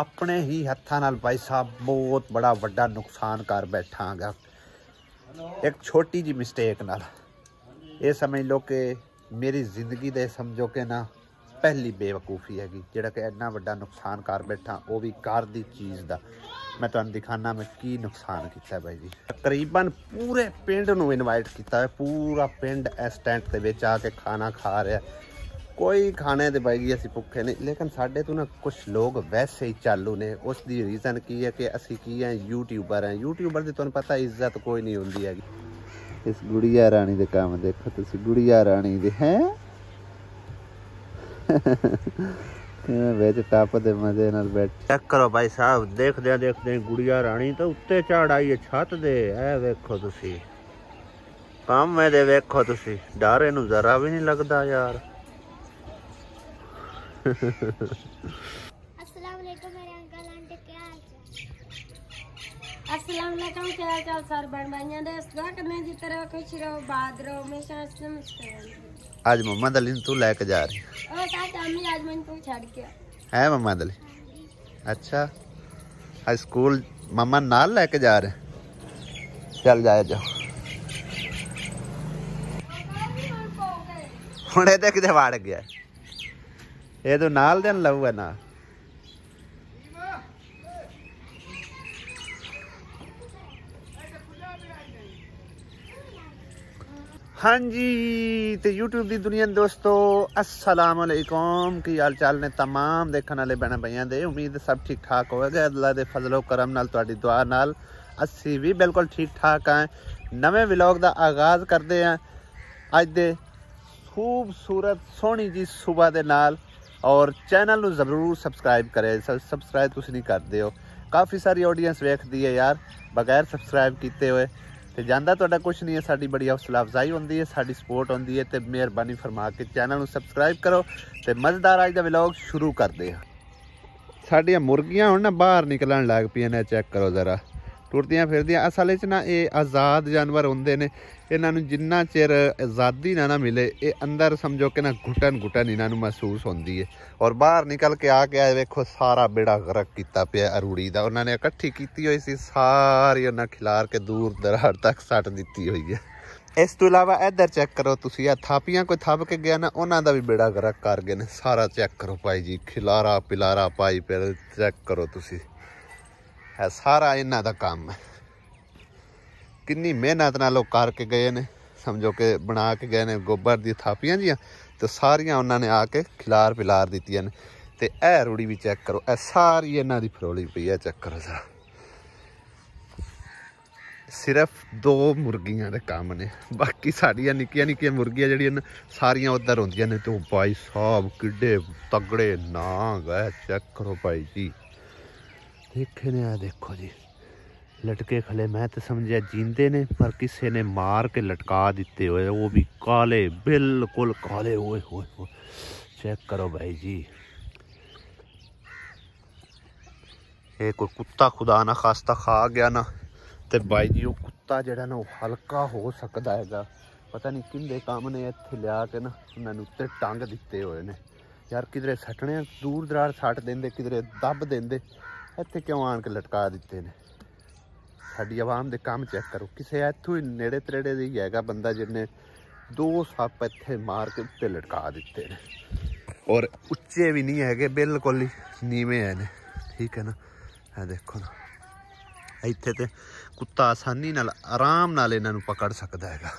अपने ही हत्थां नाल भाई साहब बहुत बड़ा वड्डा नुकसान कर बैठा गा। एक छोटी जी मिस्टेक नाल ये समझ लो कि मेरी जिंदगी दे समझो कि ना पहली बेवकूफ़ी हैगी जिहड़ा कि इन्ना वड्डा नुकसान कर बैठा, वो भी घर दी चीज़ दा। मैं तुहानूं दिखाना मैं की नुकसान किया भाई जी। तकरीबन पूरे पिंड नूं इनवाइट किया है, पूरा पिंड इस टेंट दे विच आके खाना खा रहा है। कोई खाने दे भाई जी असीं भुखे नहीं, लेकिन साडे तो ना कुछ लोग वैसे ही चालू ने। उसकी रीज़न की है कि असीं की हैं यूट्यूबर हैं। यूट्यूबर की तुहानूं पता इज्जत कोई नहीं होंदी हैगी। इस गुड़िया रानी दे काम देखो तुसीं, गुड़िया रानी दे हैं बेच टप दे मजे नाल बैठ चेक करो भाई साहब। देखदे गुड़िया रानी तो उत्ते चढ़ आई है छत दे। ए वेखो तुसीं काम में दे, वेखो तुसीं डर इहनूं जरा भी नहीं लगदा यार। अस्सलाम वालेकुम मेरे अंकल आंटी, क्या हाल चाल? अस्सलाम वालेकुम, क्या हाल चाल सर बहन भाइयों दे दुआ करने की तरह खुश रहो, बात रहो, हमेशा हंसते मुस्कुराते। आज मोहम्मद अली तू लेके जा रही ओ साथ अम्मी आज मैंने को छड़ के है मोहम्मद अली? अच्छा आज स्कूल मम्मा नाल लेके जा रहे? चल जाए जाओ हुण ये किते वड़ गया। ये तो नाल देन लऊ है ना। हाँ जी तो यूट्यूब की दुनिया दोस्तों अस्सलाम वालेकुम, की हाल चाल ने तमाम देखने वाले भैन भाइयों दे। उम्मीद सब ठीक ठाक होगा अल्लाह के फजलो करम नाल तुहाडी दुआ नाल असी भी बिल्कुल ठीक ठाक हैं। नवे व्लॉग का आगाज़ करते हैं अज दे खूबसूरत सोहनी जी सुबह के नाल। और चैनल नूं जरूर सबसक्राइब करें, सबसक्राइब तुसीं नहीं करते हो। काफ़ी सारी ऑडियंस वेखदी है यार बगैर सबसक्राइब किए हुए, तो जांदा तुहाडा कुछ नहीं है। साडी बड़ी हौसला अफजाई होंदी है, साडी सपोर्ट होंदी है, तो मेहरबानी फरमा के चैनल नूं सबसक्राइब करो। तो मज़ेदार अज दा व्लॉग शुरू करते हैं। साडियां मुर्गियां हुण ना बाहर निकलन लग पईयां ने, चेक करो जरा टुरदियां फिरदियां। असल च ना ये आज़ाद जानवर होंदे ने, इन्हां नूं जिन्ना चिर आज़ादी ना मिले ये अंदर समझो कि ना घुटन इन्हां नूं महसूस होंदी है। और बाहर निकल के आके आए वेखो सारा बेड़ा गर्क किया पिया अरूड़ी दा। उन्होंने इकट्ठी की हुई सी सारी उन्हें खिलार के दूर दरार तक सट दी हुई है। इस तो इलावा इधर चेक करो तुसीं आ थापियां कोई थप के गया ना, उन्हों का भी बेड़ा गर्क कर गए ने सारा। चेक करो भाई जी खिलारा पिलारा पाई फिर चेक करो तुसीं, है सारा इन्हां दा काम है। कितनी मेहनत नाल लोग करके गए ने, समझो कि बना के गए ने गोबर दी थापियां जियां, तो सारियां उन्होंने आके खिलार पिलार दित्तियां ने। ते ए रूड़ी भी चेक करो, ए सारी इन्हां दी फरोली पई है। चेक करो जरा, सिर्फ 2 मुर्गियां दे काम ने, बाकी साड़ियां निक्कियां निक्कियां मुर्गियां जड़ियां सारियां उधर होंदियां ने। तो भाई साहब किड्डे तगड़े नाग है, चेक करो भाई जी देखे ने। आ देखो जी लटके खले, मैं तो समझा जींदे ने पर किसी ने मार के लटका दिते हुए, वो भी काले बिल्कुल काले हुए हुए। चेक करो भाई जी, ये कोई कुत्ता खुदा ना खास्ता खा गया ना, तो भाई जी वो कुत्ता जड़ा ना वो हल्का हो सकता है। पता नहीं किंदे काम ने इत्थे लिया के ना उन्होंने उत्ते टंग दिते हुए ने यार। किधरे सटने दूर दरार सट देंदे, किधरे दब देंदे, इत्थे क्यों आन के लटका दिते ने। साडी आवाम दे काम चेक करो, किसी इत्थों ही नेड़े तरेड़े दी हैगा बंदा जिन्हें 2 सप इत्थे मार के उत्ते लटका दिते ने। और उच्चे भी नहीं है, बिल्कुल ही नीवे है ने, ठीक है ना। है देखो ना इत्थे ते कुत्ता आसानी नाल आराम नाल इन्हां नूं पकड़ सकदा हैगा।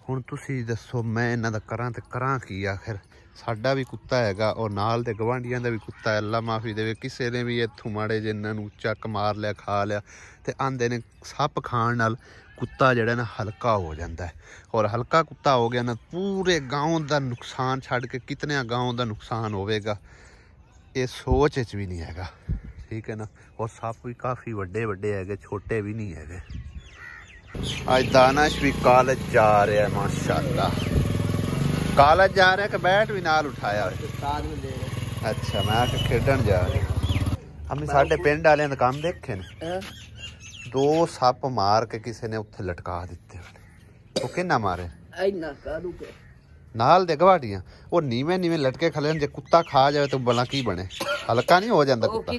हुण तुसीं दसो मैं इन्हां दा करां ते करां की। आखिर साडा भी कुत्ता हैगा और नाल दे गवांढियां दा भी कुत्ता है, अल्लाह माफ़ी देवे। किसी ने भी इत्थों माड़े जे इन्हां नूं चक मार लिया खा लिया, तो आंदे ने सप खाण नाल कुत्ता जिहड़ा ना हल्का हो जाता है। और हल्का कुत्ता हो गया ना पूरे गाँव का नुकसान छड़ के कितने गाँव का नुकसान होगा ये सोच च भी नहीं हैगा, ठीक है ना। और सप भी काफ़ी वड्डे वड्डे है, छोटे भी नहीं है। आज दानिश भी कॉलेज जा रहा है माशाल्लाह। कॉलेज जा रहा है कि बैट भी नाल उठाया? अच्छा मैं आके खेडन जा रहा। अम्मी साढ़े पिंड वाले का काम देखे ने, 2 सप मार के किसी ने उत्थे लटका दिते। वो किन्ना मारे? नाल दे गवाटियां वो नीवे नीवे लटके खले जे कुत्ता खा जाए तो भला की बने हल्का नहीं हो जांदा कुत्ता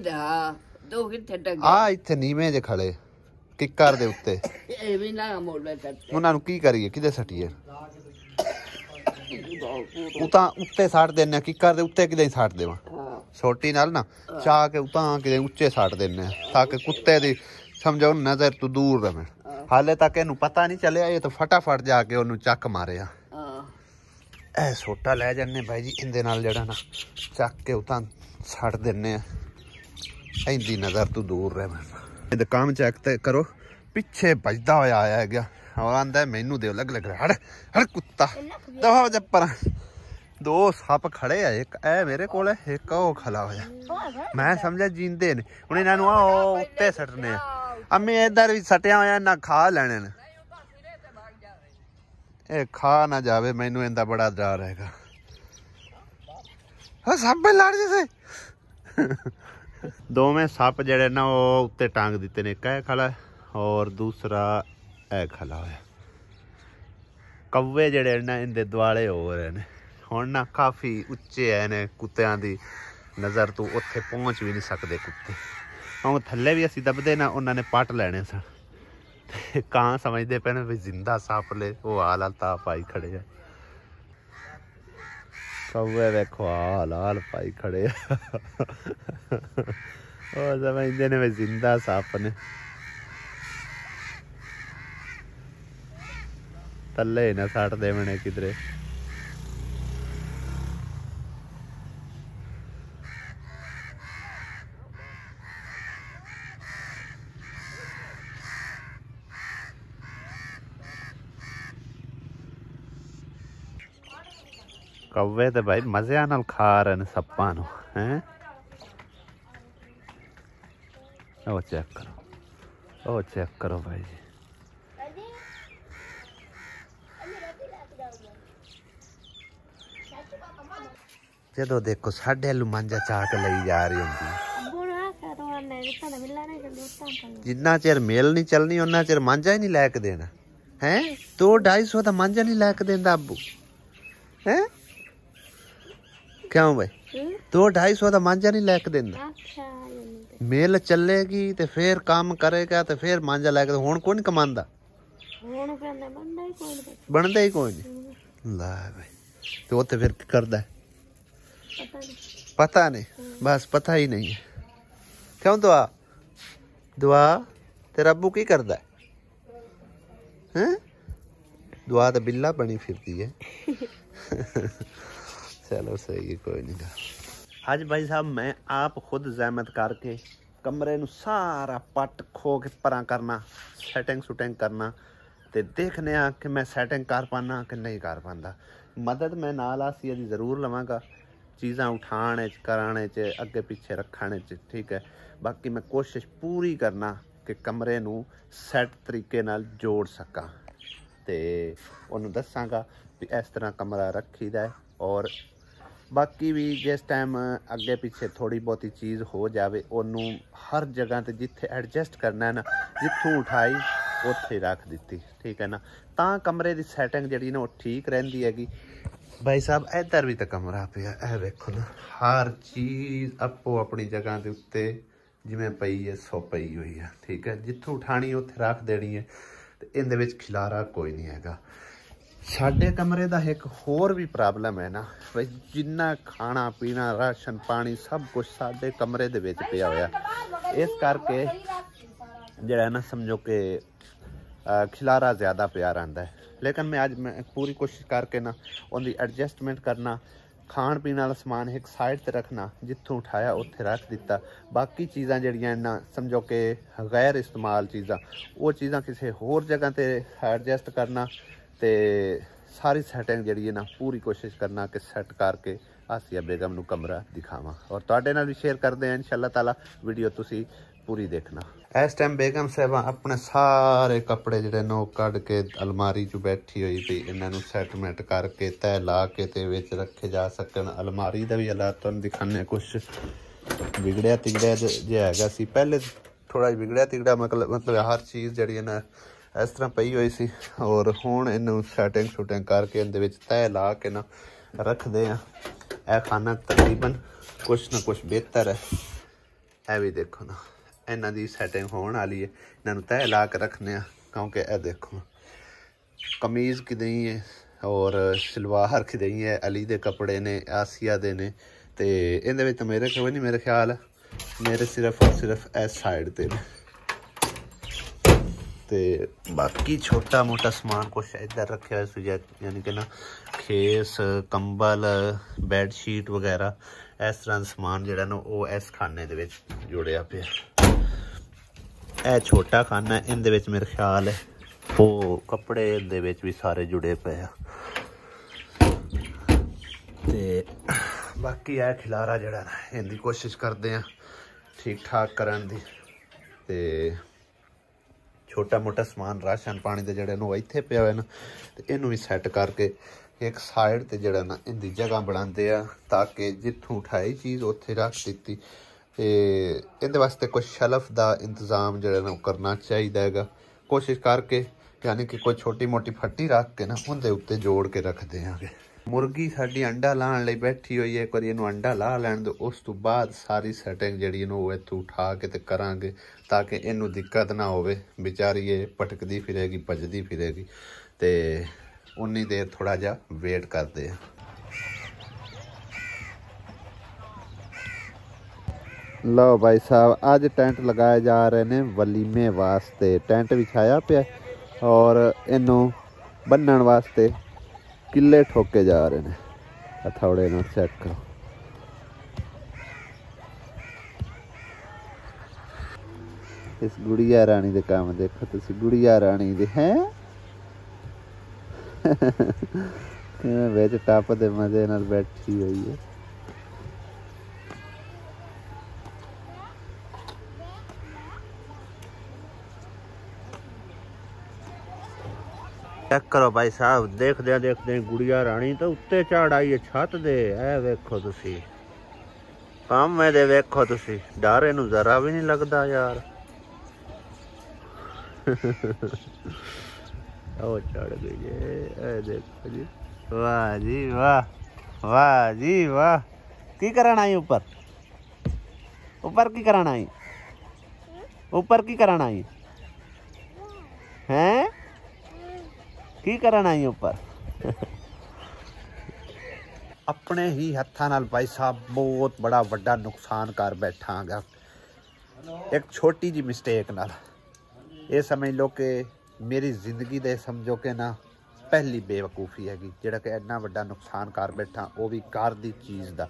आ इत्थे नीवे जे खड़े किकर दे उत्ते उन्हां नु की करिए किदे सटिए उतां उत्ते साट देने किकर दे उत्ते किदे साट देवा छोटी नाल ना चाह के उतां किदे ऊंचे साट देने ताकि कुत्ते दी समझो नजर तो दूर रहे हाले तक इनू पता नहीं चलिया ये तो फटाफट जाके ओनू चक मारे ए सोटा लै जाने भाई जी इंदे नाल जेड़ा ना चक के उतां छड़ देने इंदी नजर तो दूर रहे ये काम चेक ते करो पिछे भजदा होया आया है गया आंदा मैनू दे लग लग हड़ हड़ कुत्ता दफा जा पर दो सप खड़े है एक ए मेरे कोल है एक ओ खला होया मैं समझा जींदे ने हुन इन्हां नु ओ उत्ते सटने अम्मी इधर भी सटिया होया ना खा लेने ने ए खा ना जावे मैनू इंदा बड़ा डर रहेगा हां सप लड़ जैसे दोवें सप जेड़े ना ओ उत्ते टांग दिते ने एक खला और दूसरा ए खला होया कव्वे जेड़े ना इंदे दुआले हो रहे ने हुण ना काफी उच्चे है ने कुत्तियां दी नज़र तो उत्थे पहुंच भी नहीं सकते कुत्ते और थल्ले भी असी दबदे ना उन्होंने पट लेने सन कां समझते पे भी जिंदा सप ले वो हाल ता पाई खड़े है कौवे देखो हाल हाल पाई खड़े वो समझते ने जिंदा सप ने थल्ले ना सट देवने किधरे कौवे तो भाई मज़े नाल खा रहे ने सप्पां नूं हैं ओ चेक करो भाई जी जदों देखो साढ़े आलू मांझा चाह के लई जा रही होंदी जिन्ना चिर मेल नहीं चलनी उन्ना चिर मांझा ही नहीं लैके देना है 200-250 का मांझा नहीं लैके देंदा अब्बू हैं क्यों भाई 200-250 का मांझा नहीं लैके देंदा मेल चलेगी तो फिर काम करेगा तो फिर मांझा लैके हुण कौन कमांदा बनदा ही कोई नहीं ला भाई तो उत्ते फिर की करदा है पता नहीं बस पता ही नहीं है क्यों दुआ तेरा अब्बू की करदा है दुआ तो बिल्ला बनी फिरती है चलो सही है कोई नहीं आज भाई साहब मैं आप खुद जहमत करके कमरे नू सारा पट खो के परा करना सैटिंग सुटिंग करना ते देखने कि मैं सैटिंग कर पाना कि नहीं कर पाता मदद मैं नाल आसिया दी जरूर लवांगा चीज़ां उठाने कराने च अगे पीछे रखने च ठीक है बाकी मैं कोशिश पूरी करना कि कमरे नू सैट तरीके नाल जोड़ सकां ते उन्होंने दसांगा भी इस तरह कमरा रखीदा है और बाकी भी जिस टाइम अगे पीछे थोड़ी बहुती चीज़ हो जाए उन्होंने हर जगह ते जिथे एडजस्ट करना है ना जिथों उठाई उत्थे रख दी ठीक है ना तां कमरे की सैटिंग जी ना वो ठीक रही हैगी भाई साहब इधर भी तो कमरा पिया ए देखो ना हर चीज़ अपो अपनी जगह के उत्ते जिमें पई है सो पई हुई है ठीक है जिथों उठानी उत्थे रख देनी है तो इहदे विच खिलारा कोई नहीं हैगा साडे कमरे का एक होर भी प्रॉब्लम है ना भाई जिन्ना खाना पीना राशन पानी सब कुछ साडे कमरे दे विच पिया होया इस करके जिहड़ा ना समझो कि खिलारा ज़्यादा पिया रहिंदा है लेकिन मैं पूरी कोशिश करके ना उनकी एडजस्टमेंट करना खाण पीने वाला समान एक साइड ते रखना जिथों उठाया उत्थे रख दिता बाकी चीज़ां जिहड़ियां ना समझो कि गैर इस्तेमाल चीज़ां वो चीज़ां किसी होर जगह ते एडजस्ट करना ते सारी सैटिंग जिहड़ी है ना पूरी कोशिश करना कि सैट करके आसिया बेगम नू कमरा दिखावां और तुहाडे नाल भी शेयर करते हैं इंशाअल्लाह ताला वीडियो तुसी पूरी देखना इस टाइम बेगम साहब अपने सारे कपड़े जिहड़े नो कढ़ के अलमारी च बैठी हुई भी इन्हों सैटमेंट करके तय ला के ते विच रखे जा सकन अलमारी का भी हालात तुहानूं दिखाने कुछ बिगड़िया तिगड़िया जो हैगा सी पहले थोड़ा बिगड़िया तिगड़ा मतलब हर चीज़ जिहड़ी है ना इस तरह पई हुई सी और हुण इनू सैटिंग शूटिंग करके इहदे विच तह ला के ना रखदे आ। यह खाना तकरीबन कुछ ना कुछ बेहतर है। यह भी देखो ना इन्हां दी सैटिंग होने वाली है। इन्हां नूं तह ला के रखने आ क्योंकि यह देखो कमीज़ की दई है और सलवार की दई है। अली दे कपड़े ने, आसिया दे ने, ते इहदे विच मेरे कोई नहीं, मेरे ख्याल मेरे सिर्फ और सिर्फ इस साइड ते ने। ते बाकी छोटा मोटा समान कुछ इधर रखे हुए सी, यानी कि ना खेस, कंबल, बैडशीट वगैरह इस तरह समान जिहड़ा ना वो इस खाने दे विच जुड़िया पिया। यह छोटा खाना है, इहदे विच मेरे ख्याल है वो कपड़े दे विच भी सारे जुड़े पे आ। ते बाकी यह खिलारा जिहड़ा ना इहदी कोशिश करते हैं ठीक ठाक करन दी। ते छोटा मोटा समान राशन पानी दे जिहड़े नु इत्थे पिया होया ना, ते इनू भी सैट करके एक साइड ते जिहड़ा ना इहदी जगह बनाते आ ताकि जित्थों उठाई चीज़ उत्थे रख दित्ती। ते इहदे वास्ते कुछ शलफ दा इंतज़ाम जिहड़ा ना करना चाहिदा हैगा। कोशिश करके यानी कि कोई छोटी मोटी फट्टी रख के ना उहदे उत्ते जोड़ के रख देंगे। मुर्गी साडी अंडा लाने लई बैठी हुई है, एक बार इनू अंडा ला लैण दो, उस तो बाद सारी सैटिंग जिहड़ी इनू इत्थों उठा के ते करांगे ताकि इनू दिक्कत ना होवे। बेचारी ये भटकदी फिरेगी, भजदी फिरेगी। ते उन्नी देर थोड़ा जा वेट करते हैं। लो भाई साहब अज टेंट लगाए जा रहे ने वलीमे वास्ते। टेंट बिछाया पिया और इनू बन्नण वास्ते किले ठोके जा रहे हैं। हथौड़े ना चेक करो। इस गुड़िया रानी दे काम देखो तुसी, गुड़िया रानी दे हैं किवें टप दे मजे नाल बैठी हुई है। चेक करो भाई साहब, देखदे गुड़िया रानी तो उत्ते चढ़ आई है छत दे। ए वेखो तुसी काम दे, वेखो तुसी डर इनू जरा भी नहीं लगता यार। ओ चढ़ गई जी, ए देखो जी, वाह जी वाह, वाह जी वाह। की करन आई ऊपर? ऊपर की करन आई? ऊपर की करन आई हैं? की करन आई ऊपर? अपने ही हत्थां नाल भाई साहब बहुत बड़ा वड्डा नुकसान कर बैठा गा एक छोटी जी मिस्टेक नाल। ये समझ लो कि मेरी जिंदगी दे समझो कि ना पहली बेवकूफ़ी हैगी जिहड़ा कि इन्ना वड्डा नुकसान कर बैठा, वो भी घर दी चीज़ दा।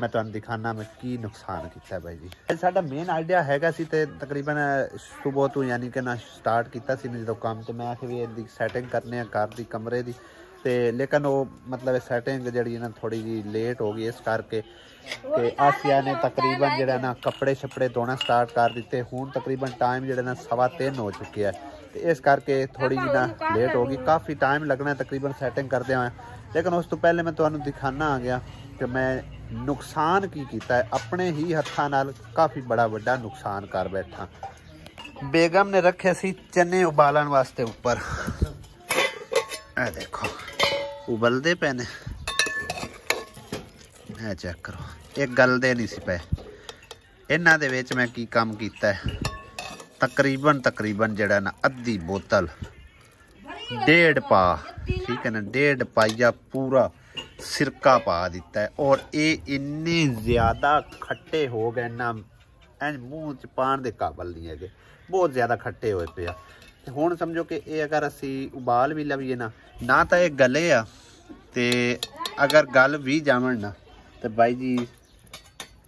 मैं तुहानूं दिखाना मैं की नुकसान किया भाई जी। साडा मेन आइडिया हैगा सी ते तकरीबन सुबह तो यानी कि ना स्टार्ट किया सी जो काम, तो मैं आखिर भी इहदी सैटिंग करने घर दी कमरे दी, ते लेकिन वो मतलब सैटिंग जिहड़ी ना थोड़ी जी लेट हो गई इस करके कि आसिया ने तकरीबन जिहड़ा ना कपड़े शपड़े धोना स्टार्ट कर दिते। हुण तकरीबन टाइम जिहड़ा ना 3:15 हो चुके है, तो इस करके थोड़ी जी ना लेट हो गई। काफ़ी टाइम लगना है तकरीबन सैटिंग करदे हुए, लेकिन उस तो पहले मैं तुहानूं दिखाना आ गया कि मैं नुकसान की कीता है। अपने ही हत्थां नाल काफ़ी बड़ा वड्डा नुकसान कर बैठा। बेगम ने रखे सी चने उबालन वास्ते ऊपर, ए देखो उबलते पे ने, ए चेक करो, एक गलदे नहीं सी पे। इन्हां दे विच मैं की काम कीता है, तकरीबन जिहड़ा ना अद्धी बोतल 1.5 पा, ठीक है ना, 1.5 पाइया पूरा सिरका पा दिता है। और ये इन्ने ज़्यादा खट्टे हो गए ना, इंज मूँह च पाण दे काबल नहीं है, बहुत ज़्यादा खट्टे होए पे आ। हुण समझो कि ये अगर असी उबाल भी लवीए ना तो ये गले आ, ते अगर गल भी जावन ना तो भाई जी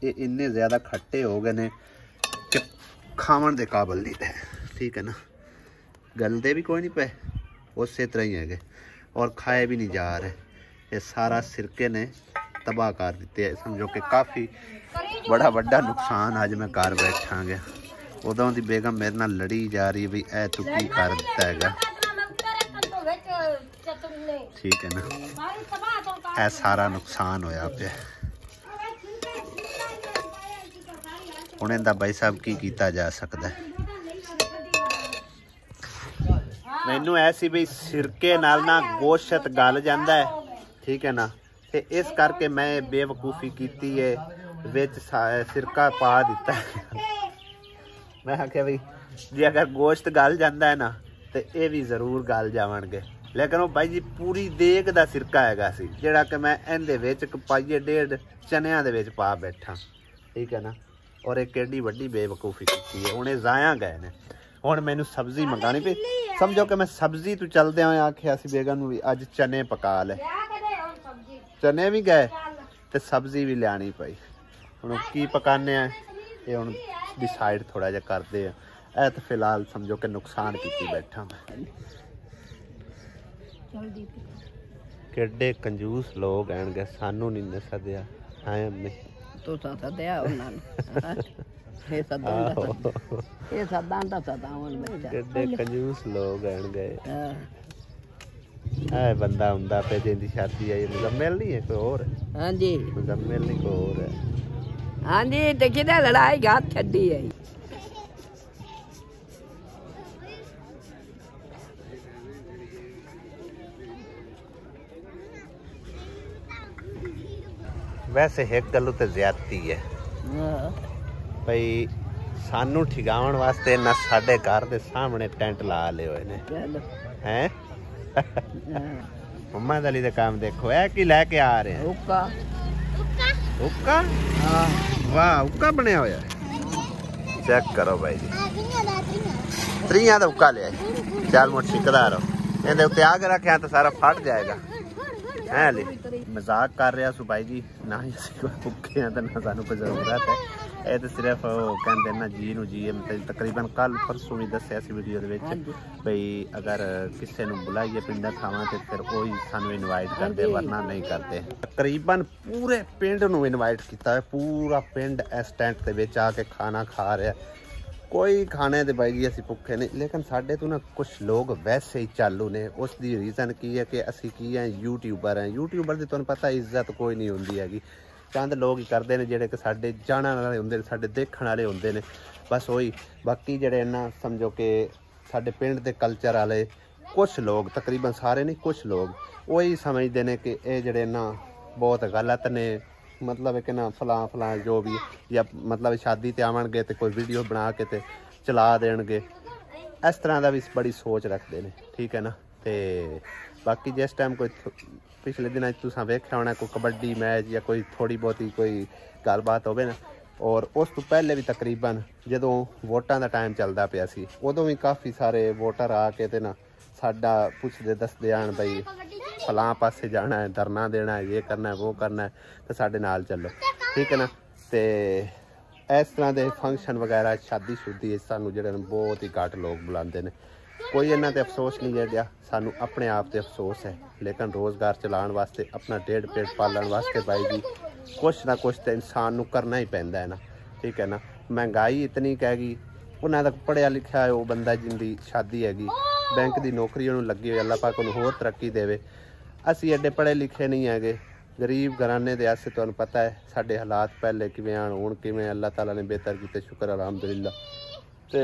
ये इन्ने ज़्यादा खट्टे हो गए ने कि खावन दे काबल नहीं है, ठीक है ना। गलदे भी कोई नहीं पे, उस तरह ही है और खाए भी नहीं जा रहे। ये सारा सिरके ने तबाह कर दिते। समझो कि काफ़ी बड़ा वड्डा नुकसान अज मैं कर बैठा गया। उदों दी बेगम मेरे नाल लड़ी जा रही भी ऐ तू की कर दिता है, ठीक है ना। ऐ सारा नुकसान होया पे हुण इहदा भाई साहब की कीता जा सकदा है। ਮੈਨੂੰ ਐਸੀ ਵੀ ਸਿਰਕੇ ਨਾਲ ਨਾ ਗੋਸ਼ਤ ਗਲ ਜਾਂਦਾ ਹੈ, ਠੀਕ ਹੈ ਨਾ, ਤੇ ਇਸ ਕਰਕੇ ਮੈਂ ਬੇਵਕੂਫੀ ਕੀਤੀ ਹੈ, ਵਿੱਚ ਸਿਰਕਾ ਪਾ ਦਿੱਤਾ। ਮੈਂ ਆਖਿਆ ਵੀ ਜੇ ਅਗਰ ਗੋਸ਼ਤ ਗਲ ਜਾਂਦਾ ਹੈ ਨਾ ਤੇ ਇਹ ਵੀ ਜ਼ਰੂਰ ਗਲ ਜਾਵਣਗੇ, ਲੇਕਿਨ ਉਹ ਬਾਈ ਜੀ ਪੂਰੀ ਦੇਗ ਦਾ ਸਿਰਕਾ ਹੈਗਾ ਸੀ, ਜਿਹੜਾ ਕਿ ਮੈਂ ਇਹਦੇ ਵਿੱਚ ਪਾਈਏ ਡੇਢ ਚਨਿਆਂ ਦੇ ਵਿੱਚ ਪਾ ਬੈਠਾ, ਠੀਕ ਹੈ ਨਾ। ਔਰ ਇਹ ਕਿਹੜੀ ਵੱਡੀ ਬੇਵਕੂਫੀ ਕੀਤੀ ਹੈ, ਹੁਣ ਇਹ ਜ਼ਾਇਆ ਗਏ ਨੇ। ਹੁਣ ਮੈਨੂੰ ਸਬਜ਼ੀ ਮੰਗਾਣੀ ਪਈ, ਸਮਝੋ ਕਿ ਮੈਂ ਸਬਜ਼ੀ ਤੋਂ ਚਲਦੇ ਹੋਏ ਆਖਿਆ ਸੀ ਬੇਗਮ ਨੂੰ ਵੀ ਅੱਜ ਚਨੇ ਪਕਾ ਲੈ, ਚਨੇ ਵੀ ਗਏ ਤੇ ਸਬਜ਼ੀ ਵੀ ਲਿਆਣੀ ਪਈ। ਹੁਣ ਕੀ ਪਕਾਨੇ ਆ ਇਹ ਹੁਣ ਡਿਸਾਈਡ ਥੋੜਾ ਜਿਹਾ ਕਰਦੇ ਆ। ਇਹ ਤਾਂ ਫਿਲਹਾਲ ਸਮਝੋ ਕਿ ਨੁਕਸਾਨ ਕੀਤੀ ਬੈਠਾ ਮੈਂ। ਕਿੱਡੇ ਕੰਜੂਸ ਲੋਕ ਆਣਗੇ, ਸਾਨੂੰ ਨਹੀਂ ਨੇ ਸੱਦਿਆ ਹੈ ਅੰਮੀ, ਤੂੰ ਤਾਂ ਸੱਦਿਆ ਉਹਨਾਂ ਨੂੰ। ਇਹ ਸੱਦਾਂ ਦਾ ਸਦਾਉਣ ਬੱਚਾ, ਕਿੱਡੇ ਕੰਜੂਸ ਲੋਕ ਆਣਗੇ। ਇਹ ਬੰਦਾ ਹੁੰਦਾ ਪੇ ਜਿੰਦੀ ਸ਼ਾਦੀ ਆਈ ਮੁਜ਼ੰਮਿਲ ਨਹੀਂ ਹੈ ਕੋਈ ਹੋਰ। ਹਾਂਜੀ ਮੁਜ਼ੰਮਿਲ ਨਹੀਂ ਕੋਈ ਹੋਰ ਹੈ। ਹਾਂਜੀ ਤੇ ਕਿਹਦਾ ਲੜਾਈ ਘਾਤ ਛੱਡੀ ਹੈ। ਵੈਸੇ ਇੱਕ ਗੱਲ ਤੇ ਜ਼ਿਆਦਤੀ ਹੈ ਭਈ, ਸਾਨੂੰ ਠਿਗਾਉਣ ਵਾਸਤੇ ਨਾ ਸਾਡੇ ਘਰ ਦੇ ਸਾਹਮਣੇ ਟੈਂਟ ਲਾ ਲਏ ਹੋਏ ਨੇ ਹੈ। ਮੰਮਾ ਦਲੀ ਦਾ ਕੰਮ ਦੇਖੋ, ਇਹ ਕੀ ਲੈ ਕੇ ਆ ਰਹੇ ਹੁੱਕਾ। ਹੁੱਕਾ? ਹਾਂ ਵਾਹ, ਹੁੱਕਾ ਬਣਿਆ ਹੋਇਆ ਚੈੱਕ ਕਰੋ ਬਾਈ ਜੀ। ਤਰੀਆਂ ਦਾ ਹੁੱਕਾ ਲਿਆ, ਚਾਲ ਮੋਟ ਠਿਕਦਾ ਰਹੋ। ਇਹਦੇ ਉੱਤੇ ਆ ਕੇ ਰੱਖਿਆ ਤਾਂ ਸਾਰਾ ਫਟ ਜਾਏਗਾ। ਹੈ ਲਈ ਮਜ਼ਾਕ ਕਰ ਰਿਹਾ ਸੂ ਬਾਈ ਜੀ, ਨਾ ਹੀ ਅਸੀਂ ਕੋਈ ਭੁੱਖੇ ਆ ਤੇ ਨਾ ਸਾਨੂੰ ਕੋਈ ਜ਼ਰੂਰਤ ਹੈ। ਇਹ ਤਾਂ ਸਿਰਫ ਉਹ ਕਹਿੰਦੇ ਨਾ ਜੀ ਨੂੰ ਜੀ। ਤਕਰੀਬਨ ਕੱਲ ਪਰਸੋਂ ਵੀ ਦੱਸਿਆ ਸੀ ਵੀਡੀਓ ਦੇ ਵਿੱਚ ਬਈ ਅਗਰ ਕਿਸੇ ਨੂੰ ਬੁਲਾਈਏ ਪਿੰਡਾਂ ਥਾਵਾਂ ਤੇ ਫਿਰ ਉਹੀ ਸਾਨੂੰ ਇਨਵਾਈਟ ਕਰਦੇ, ਵਰਨਾ ਨਹੀਂ ਕਰਦੇ। ਤਕਰੀਬਨ ਪੂਰੇ ਪਿੰਡ ਨੂੰ ਇਨਵਾਈਟ ਕੀਤਾ ਹੈ, ਪੂਰਾ ਪਿੰਡ ਇਸ ਟੈਂਟ ਦੇ ਵਿੱਚ ਆ ਕੇ ਖਾਣਾ ਖਾ ਰਿਹਾ। ਕੋਈ ਖਾਣੇ ਦੇ ਬਾਈ ਜੀ ਅਸੀਂ ਭੁੱਖੇ ਨਹੀਂ, ਲੇਕਿਨ ਸਾਡੇ ਤੋਂ ਨਾ ਕੁਛ ਲੋਕ ਵੈਸੇ ਹੀ ਚਾਲੂ ਨੇ। ਉਸ ਦੀ ਰੀਜ਼ਨ ਕੀ ਹੈ ਕਿ ਅਸੀਂ ਕੀ ਹੈ, ਯੂਟਿਊਬਰ ਹਾਂ। ਯੂਟਿਊਬਰ ਦੀ ਤੁਹਾਨੂੰ ਪਤਾ ਇੱਜ਼ਤ ਕੋਈ ਨਹੀਂ ਹੁੰਦੀ ਹੈਗੀ। ਚੰਦ ਲੋਕ ਹੀ ਕਰਦੇ ਨੇ ਜਿਹੜੇ ਕਿ ਸਾਡੇ ਜਾਣਨ ਵਾਲੇ ਹੁੰਦੇ ਨੇ, ਸਾਡੇ ਦੇਖਣ ਵਾਲੇ ਹੁੰਦੇ ਨੇ, ਬਸ ਉਹੀ। ਬਾਕੀ ਜਿਹੜੇ ਨਾ ਸਮਝੋ ਕਿ ਸਾਡੇ ਪਿੰਡ ਦੇ ਕਲਚਰ ਵਾਲੇ ਕੁਛ ਲੋਕ, ਤਕਰੀਬਨ ਸਾਰੇ ਨਹੀਂ ਕੁਛ ਲੋਕ ਉਹੀ ਸਮਝਦੇ ਨੇ ਕਿ ਇਹ ਜਿਹੜੇ ਨਾ ਬਹੁਤ ਗਲਤ ਨੇ। मतलब है कि ना फलां फलां जो भी या मतलब शादी ते आवणगे ते कोई वीडियो बना के ते चला देणगे, इस तरह का भी बड़ी सोच रखते हैं, ठीक है ना। तो बाकी जिस टाइम कोई पिछले दिनों तुसां वेख्या होना कोई कबड्डी मैच या कोई थोड़ी बहुती कोई गलबात होवे ना, और उस तो पहले भी तकरीबन जदों वोटां दा टाइम चलदा पिया सी उदों भी काफ़ी सारे वोटर आ के ते ना साडा पुछदे दसदे आण बई फलां पासे जाना है, धरना देना है, ये करना है, वो करना है, तो साढ़े नाल चलो, ठीक है ना। तो इस तरह के फंक्शन वगैरह शादी शुदी सानू जिहड़े बहुत ही घट लोग बुलाते हैं। कोई इन्हां ते अफसोस नहीं है, सानू अपने आप ते अफसोस है, लेकिन रोज़गार चलाने वास्ते अपना डेढ़ पेट पालन वास्ते भाई जी कुछ ना कुछ तो इंसान नू करना ही पैंदा है ना, ठीक है ना। महंगाई इतनी हैगी, उन्हां दा पढ़िया लिखिया है वो बंदा जिंदी शादी हैगी, बैंक की नौकरी उन्होंने लगी हुई, अल्लाह पाक उन्होंने होर तरक्की देवे। असी एडे पढ़े लिखे नहीं है, गरीब घराने दे आसे तुहानू पता है साडे हालात पहले किवें आण हुण किवें, अल्लाह ताला ने बेहतर कीते, शुक्र अलहमदुलिल्लाह। तो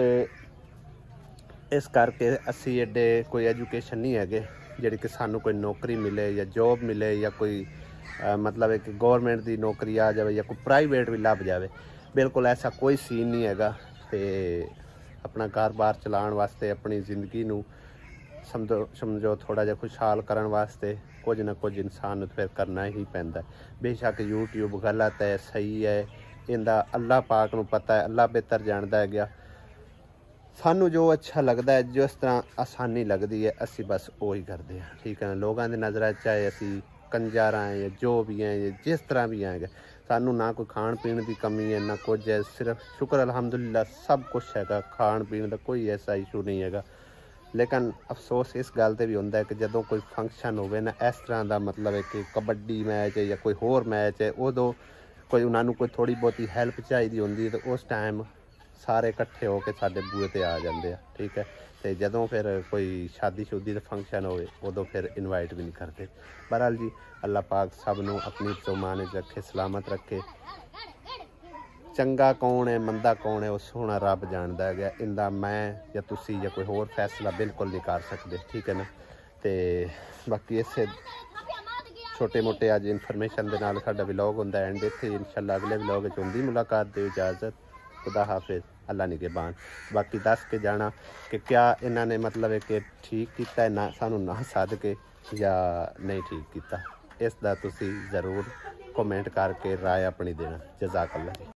इस करके असी एडे कोई एजुकेशन नहीं है जिहड़ी कि सानू कोई नौकरी मिले या जॉब मिले या कोई मतलब एक गौरमेंट की नौकरी आ जाए या कोई प्राइवेट भी लभ जाए, बिल्कुल ऐसा कोई सीन नहीं हैगा। तो अपना कारोबार चलाने वास्ते अपनी जिंदगी नू समझो थोड़ा जिहा खुशहाल करने वास्ते कुछ ना कुछ इंसान फिर करना ही पैंदा है। बेशक यूट्यूब गलत है, सही है, इनका अल्लाह पाक नू पता है, अल्लाह बेहतर जानता है गया। सानू जो अच्छा लगता है, जिस तरह आसानी लगती है, असी बस वही करते हैं, ठीक है ना। लोगों की नज़र चाहे असी कंजार हैं या जो भी हैं या जिस तरह भी हैं, सानू ना कोई खाण पीण की कमी है ना कुछ है, सिर्फ शुक्र अलहमदुलिल्लाह सब कुछ है, खाण पीण का कोई ऐसा इशू नहीं है। लेकिन अफसोस इस गल ते भी होंदा है कि जदों कोई फंक्शन होवे ना इस तरह का, मतलब है कि कबड्डी मैच है या कोई होर मैच है, उदों कोई उन्होंने कोई थोड़ी बहुती हैल्प चाहिए होंदी है, तो उस टाइम सारे इकट्ठे होकर साडे बूहे ते आ जाते हैं, ठीक है। तो जदों फिर कोई शादी शुदी का फंक्शन होवे उदों फिर इनवाइट भी नहीं करते। बहरहाल जी अल्लाह पाक सब नू अपनी ज़माने रखे, सलामत रखे। ਚੰਗਾ ਕੌਣ ਹੈ ਮੰਦਾ ਕੌਣ ਹੈ ਉਹ ਸੋਹਣਾ ਰੱਬ ਜਾਣਦਾ ਹੈਗਾ। ਇਹਦਾ ਮੈਂ ਜਾਂ ਤੁਸੀਂ ਜਾਂ ਕੋਈ ਹੋਰ ਫੈਸਲਾ ਬਿਲਕੁਲ ਨਹੀਂ ਕਰ ਸਕਦੇ, ਠੀਕ ਹੈ ਨਾ। ਤੇ ਬਾਕੀ ਇਸੇ ਛੋਟੇ ਮੋਟੇ ਅੱਜ ਇਨਫੋਰਮੇਸ਼ਨ ਦੇ ਨਾਲ ਸਾਡਾ ਵਲੌਗ ਹੁੰਦਾ ਐਂਡ ਇੱਥੇ ਇਨਸ਼ਾਅੱਲਾ ਅਗਲੇ ਵਲੌਗ ਵਿੱਚ ਹੁੰਦੀ ਮੁਲਾਕਾਤ। ਦਿਓ ਇਜਾਜ਼ਤ, खुदा हाफिज़, अल्लाह निगहबान। बाकी दस के जाना कि क्या इन्होंने मतलब है कि ठीक किया ना सानू ना सद के या नहीं ठीक किया, इसका तुसी ज़रूर कमेंट करके राय अपनी देना। जज़ाकल्लाह।